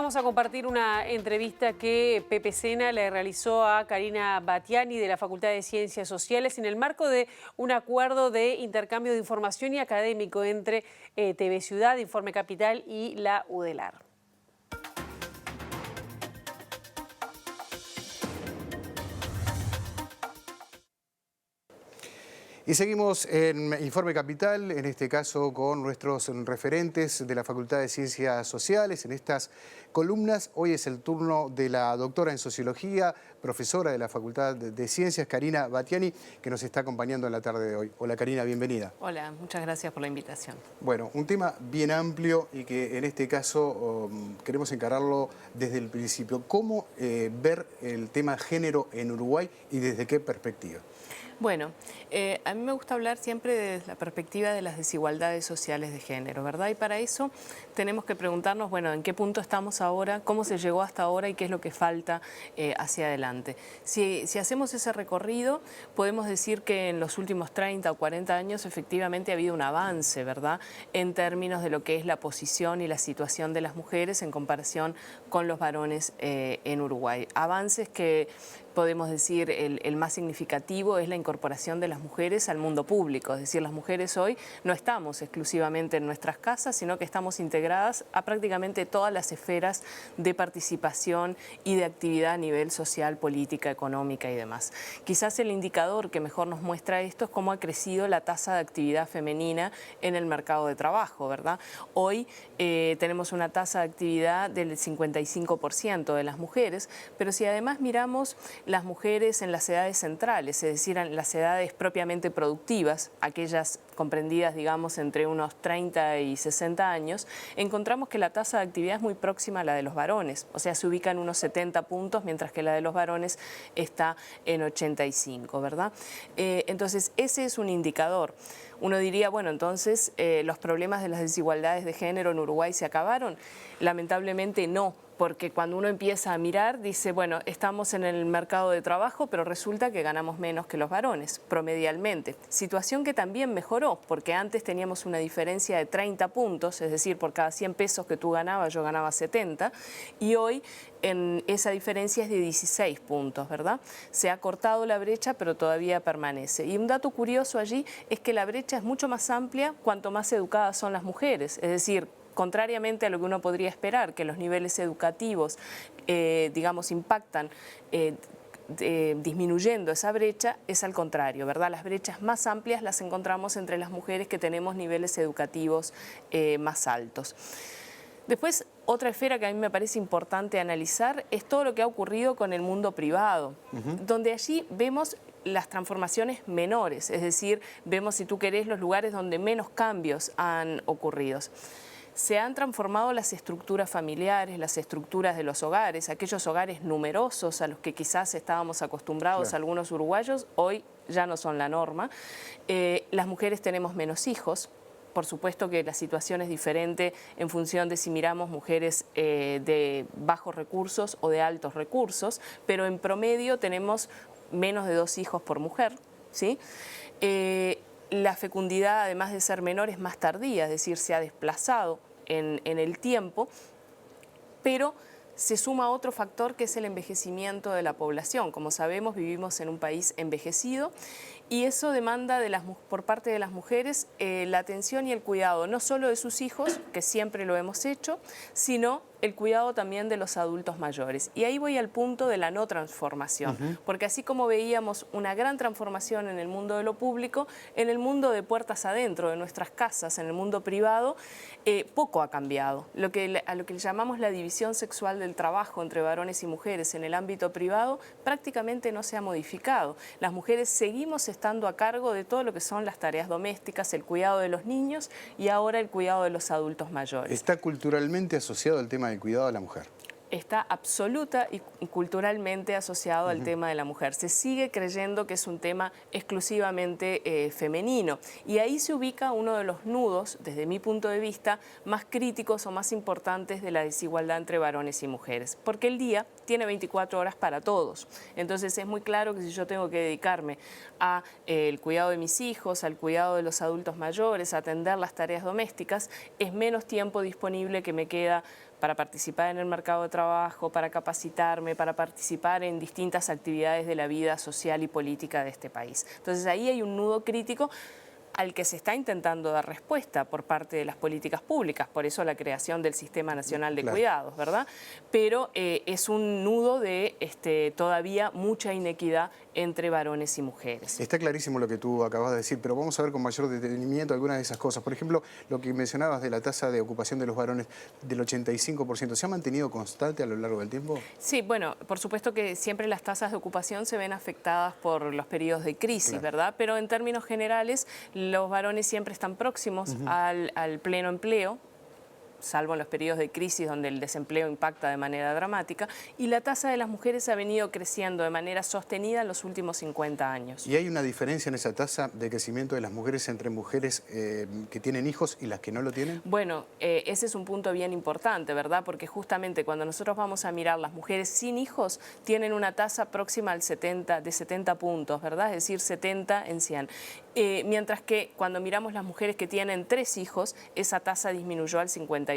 vamos a compartir una entrevista que Pepe Sena le realizó a Karina Batiani de la Facultad de Ciencias Sociales en el marco de un acuerdo de intercambio de información y académico entre TV Ciudad, Informe Capital y la UDELAR. Y seguimos en Informe Capital, en este caso con nuestros referentes de la Facultad de Ciencias Sociales. En estas columnas, hoy es el turno de la doctora en Sociología, profesora de la Facultad de Ciencias, Karina Batiani, que nos está acompañando en la tarde de hoy. Hola Karina, bienvenida. Hola, muchas gracias por la invitación. Bueno, un tema bien amplio y que en este caso queremos encararlo desde el principio. ¿Cómo ver el tema género en Uruguay y desde qué perspectiva? Bueno, a mí me gusta hablar siempre desde la perspectiva de las desigualdades sociales de género, ¿verdad? Y para eso tenemos que preguntarnos, bueno, ¿en qué punto estamos ahora? ¿Cómo se llegó hasta ahora? ¿Y qué es lo que falta hacia adelante? Si hacemos ese recorrido, podemos decir que en los últimos 30 o 40 años efectivamente ha habido un avance, ¿verdad? En términos de lo que es la posición y la situación de las mujeres en comparación con los varones en Uruguay. Avances que podemos decir el más significativo es la incorporación de las mujeres al mundo público. Es decir, las mujeres hoy no estamos exclusivamente en nuestras casas, sino que estamos integradas a prácticamente todas las esferas de participación y de actividad a nivel social, política, económica y demás. Quizás el indicador que mejor nos muestra esto es cómo ha crecido la tasa de actividad femenina en el mercado de trabajo, ¿verdad? Hoy tenemos una tasa de actividad del 55% de las mujeres, pero si además miramos las mujeres en las edades centrales, es decir, en las edades propiamente productivas, aquellas comprendidas, digamos, entre unos 30 y 60 años, encontramos que la tasa de actividad es muy próxima a la de los varones, o sea, se ubica en unos 70 puntos, mientras que la de los varones está en 85, ¿verdad? Entonces, ese es un indicador. Uno diría, bueno, entonces, ¿los problemas de las desigualdades de género en Uruguay se acabaron? Lamentablemente no. Porque cuando uno empieza a mirar, dice, bueno, estamos en el mercado de trabajo, pero resulta que ganamos menos que los varones, promedialmente. Situación que también mejoró, porque antes teníamos una diferencia de 30 puntos, es decir, por cada 100 pesos que tú ganabas, yo ganaba 70, y hoy esa diferencia es de 16 puntos, ¿verdad? Se ha cortado la brecha, pero todavía permanece. Y un dato curioso allí es que la brecha es mucho más amplia cuanto más educadas son las mujeres, es decir, contrariamente a lo que uno podría esperar, que los niveles educativos, digamos, impactan disminuyendo esa brecha, es al contrario, ¿verdad? Las brechas más amplias las encontramos entre las mujeres que tenemos niveles educativos más altos. Después, otra esfera que a mí me parece importante analizar es todo lo que ha ocurrido con el mundo privado, donde allí vemos las transformaciones menores, es decir, vemos, si tú querés, los lugares donde menos cambios han ocurrido. Se han transformado las estructuras familiares, las estructuras de los hogares, aquellos hogares numerosos a los que quizás estábamos acostumbrados algunos uruguayos, hoy ya no son la norma. Las mujeres tenemos menos hijos. Por supuesto que la situación es diferente en función de si miramos mujeres de bajos recursos o de altos recursos, pero en promedio tenemos menos de 2 hijos por mujer, ¿sí? La fecundidad, además de ser menor, es más tardía, es decir, se ha desplazado en el tiempo, pero se suma otro factor que es el envejecimiento de la población. Como sabemos, vivimos en un país envejecido y eso demanda por parte de las mujeres la atención y el cuidado, no solo de sus hijos, que siempre lo hemos hecho, sino el cuidado también de los adultos mayores. Y ahí voy al punto de la no transformación, porque así como veíamos una gran transformación en el mundo de lo público, en el mundo de puertas adentro, de nuestras casas, en el mundo privado, poco ha cambiado. A lo que le llamamos la división sexual del trabajo entre varones y mujeres en el ámbito privado prácticamente no se ha modificado. Las mujeres seguimos estando a cargo de todo lo que son las tareas domésticas, el cuidado de los niños y ahora el cuidado de los adultos mayores. ¿Está culturalmente asociado al tema del cuidado de la mujer? Está absoluta y culturalmente asociado al tema de la mujer. Se sigue creyendo que es un tema exclusivamente femenino y ahí se ubica uno de los nudos, desde mi punto de vista, más críticos o más importantes de la desigualdad entre varones y mujeres, porque el día tiene 24 horas para todos. Entonces es muy claro que si yo tengo que dedicarme a el cuidado de mis hijos, al cuidado de los adultos mayores, a atender las tareas domésticas, es menos tiempo disponible que me queda para participar en el mercado de trabajo, para capacitarme, para participar en distintas actividades de la vida social y política de este país. Entonces ahí hay un nudo crítico al que se está intentando dar respuesta por parte de las políticas públicas, por eso la creación del Sistema Nacional de Cuidados, ¿verdad? Pero es un nudo de todavía mucha inequidad entre varones y mujeres. Está clarísimo lo que tú acabas de decir, pero vamos a ver con mayor detenimiento algunas de esas cosas. Por ejemplo, lo que mencionabas de la tasa de ocupación de los varones del 85%, ¿se ha mantenido constante a lo largo del tiempo? Sí, bueno, por supuesto que siempre las tasas de ocupación se ven afectadas por los periodos de crisis, ¿verdad? Pero en términos generales, los varones siempre están próximos al pleno empleo, salvo en los periodos de crisis donde el desempleo impacta de manera dramática, y la tasa de las mujeres ha venido creciendo de manera sostenida en los últimos 50 años. ¿Y hay una diferencia en esa tasa de crecimiento de las mujeres entre mujeres que tienen hijos y las que no lo tienen? Bueno, ese es un punto bien importante, ¿verdad? Porque justamente cuando nosotros vamos a mirar, las mujeres sin hijos tienen una tasa próxima al 70 puntos, ¿verdad? Es decir, 70 en 100. Mientras que cuando miramos las mujeres que tienen 3 hijos, esa tasa disminuyó al 52%.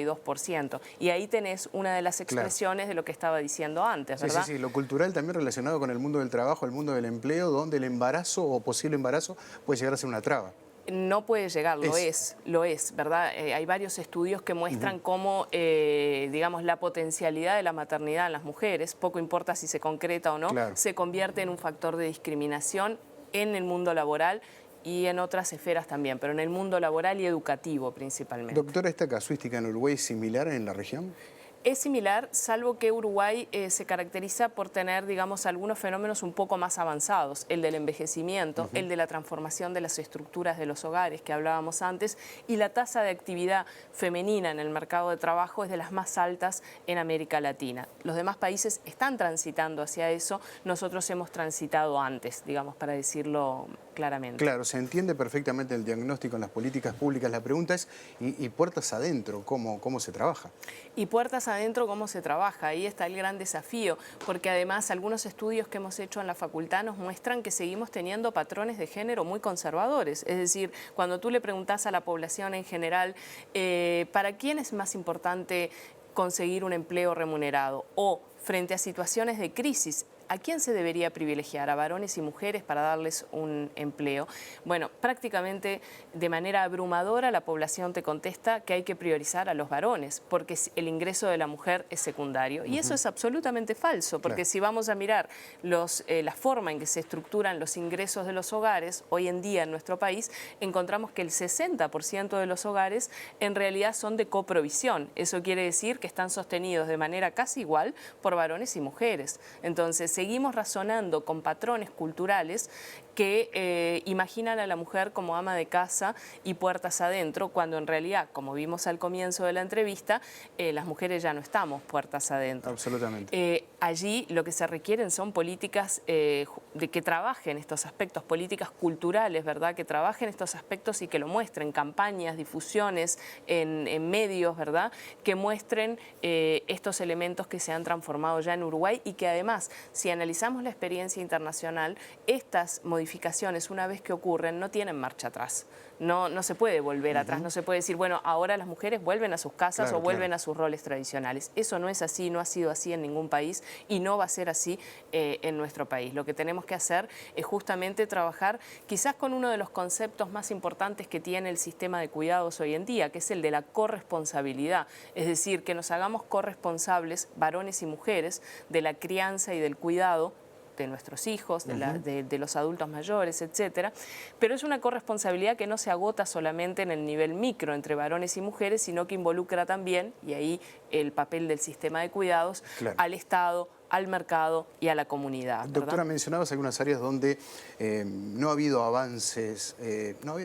Y ahí tenés una de las expresiones de lo que estaba diciendo antes, ¿verdad? Sí, lo cultural también relacionado con el mundo del trabajo, el mundo del empleo, donde el embarazo o posible embarazo puede llegar a ser una traba. No puede llegar, lo es, ¿verdad? Hay varios estudios que muestran cómo, digamos, la potencialidad de la maternidad en las mujeres, poco importa si se concreta o no, se convierte en un factor de discriminación en el mundo laboral y en otras esferas también, pero en el mundo laboral y educativo principalmente. Doctora, ¿esta casuística en Uruguay es similar en la región? Es similar, salvo que Uruguay se caracteriza por tener, digamos, algunos fenómenos un poco más avanzados. El del envejecimiento, el de la transformación de las estructuras de los hogares que hablábamos antes, y la tasa de actividad femenina en el mercado de trabajo es de las más altas en América Latina. Los demás países están transitando hacia eso, nosotros hemos transitado antes, digamos, para decirlo claramente. Claro, se entiende perfectamente el diagnóstico en las políticas públicas. La pregunta es, ¿y puertas adentro? ¿Cómo se trabaja? Y puertas adentro, ¿cómo se trabaja? Ahí está el gran desafío, porque además algunos estudios que hemos hecho en la facultad nos muestran que seguimos teniendo patrones de género muy conservadores. Es decir, cuando tú le preguntás a la población en general, ¿para quién es más importante conseguir un empleo remunerado? O frente a situaciones de crisis, ¿a quién se debería privilegiar? ¿A varones y mujeres para darles un empleo? Bueno, prácticamente de manera abrumadora la población te contesta que hay que priorizar a los varones porque el ingreso de la mujer es secundario. Y eso es absolutamente falso, porque si vamos a mirar la forma en que se estructuran los ingresos de los hogares hoy en día en nuestro país, encontramos que el 60% de los hogares en realidad son de coprovisión. Eso quiere decir que están sostenidos de manera casi igual por varones y mujeres. Entonces, seguimos razonando con patrones culturales que imaginan a la mujer como ama de casa y puertas adentro, cuando en realidad, como vimos al comienzo de la entrevista, las mujeres ya no estamos puertas adentro. Absolutamente. Allí lo que se requieren son políticas de que trabajen estos aspectos, políticas culturales, ¿verdad? Que trabajen estos aspectos y que lo muestren, campañas, difusiones en medios, ¿verdad? Que muestren estos elementos que se han transformado ya en Uruguay y que además, si analizamos la experiencia internacional, estas modificaciones, una vez que ocurren, no tienen marcha atrás. No se puede volver atrás, no se puede decir, bueno, ahora las mujeres vuelven a sus casas o vuelven a sus roles tradicionales. Eso no es así, no ha sido así en ningún país y no va a ser así en nuestro país. Lo que tenemos que hacer es justamente trabajar quizás con uno de los conceptos más importantes que tiene el sistema de cuidados hoy en día, que es el de la corresponsabilidad. Es decir, que nos hagamos corresponsables, varones y mujeres, de la crianza y del cuidado de nuestros hijos, de los adultos mayores, etcétera. Pero es una corresponsabilidad que no se agota solamente en el nivel micro entre varones y mujeres, sino que involucra también, y ahí el papel del sistema de cuidados, al Estado, al mercado y a la comunidad. Doctora, mencionabas algunas áreas donde no ha habido avances. Que no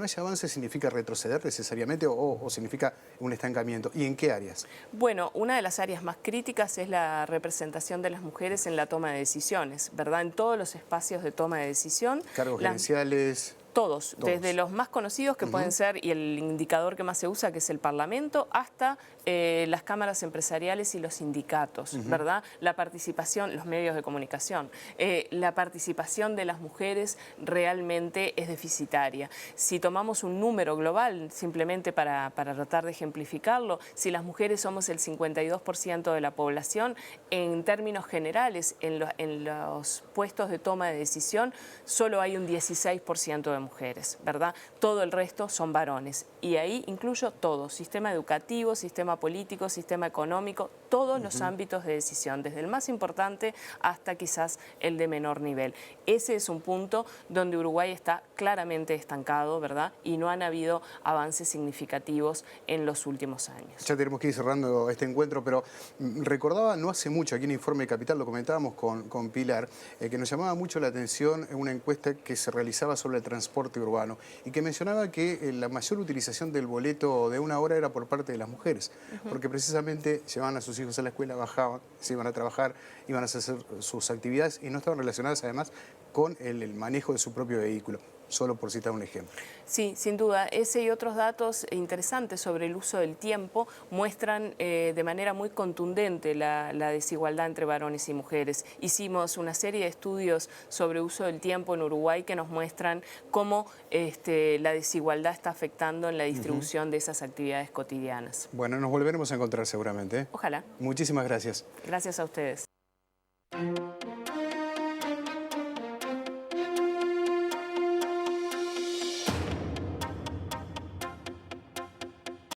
haya avances significa retroceder necesariamente o significa un estancamiento. ¿Y en qué áreas? Bueno, una de las áreas más críticas es la representación de las mujeres en la toma de decisiones, ¿verdad? En todos los espacios de toma de decisión. Cargos gerenciales. Todos, desde los más conocidos que pueden ser, y el indicador que más se usa, que es el Parlamento, hasta las cámaras empresariales y los sindicatos, ¿verdad? La participación, los medios de comunicación, la participación de las mujeres realmente es deficitaria. Si tomamos un número global, simplemente para tratar de ejemplificarlo, si las mujeres somos el 52% de la población, en términos generales, en los puestos de toma de decisión, solo hay un 16% de mujeres, ¿verdad? Todo el resto son varones. Y ahí incluyo todo, sistema educativo, sistema político, sistema económico, todos los ámbitos de decisión, desde el más importante hasta quizás el de menor nivel. Ese es un punto donde Uruguay está claramente estancado, ¿verdad? Y no han habido avances significativos en los últimos años. Ya tenemos que ir cerrando este encuentro, pero recordaba no hace mucho, aquí en Informe Capital, lo comentábamos con Pilar, que nos llamaba mucho la atención una encuesta que se realizaba sobre el transporte urbano y que mencionaba que la mayor utilización del boleto de una hora era por parte de las mujeres, porque precisamente llevaban a sus hijos a la escuela, bajaban, se iban a trabajar, iban a hacer sus actividades y no estaban relacionadas además con el manejo de su propio vehículo. Solo por citar un ejemplo. Sí, sin duda. Ese y otros datos interesantes sobre el uso del tiempo muestran de manera muy contundente la desigualdad entre varones y mujeres. Hicimos una serie de estudios sobre uso del tiempo en Uruguay que nos muestran cómo la desigualdad está afectando en la distribución de esas actividades cotidianas. Bueno, nos volveremos a encontrar seguramente. Ojalá. Muchísimas gracias. Gracias a ustedes.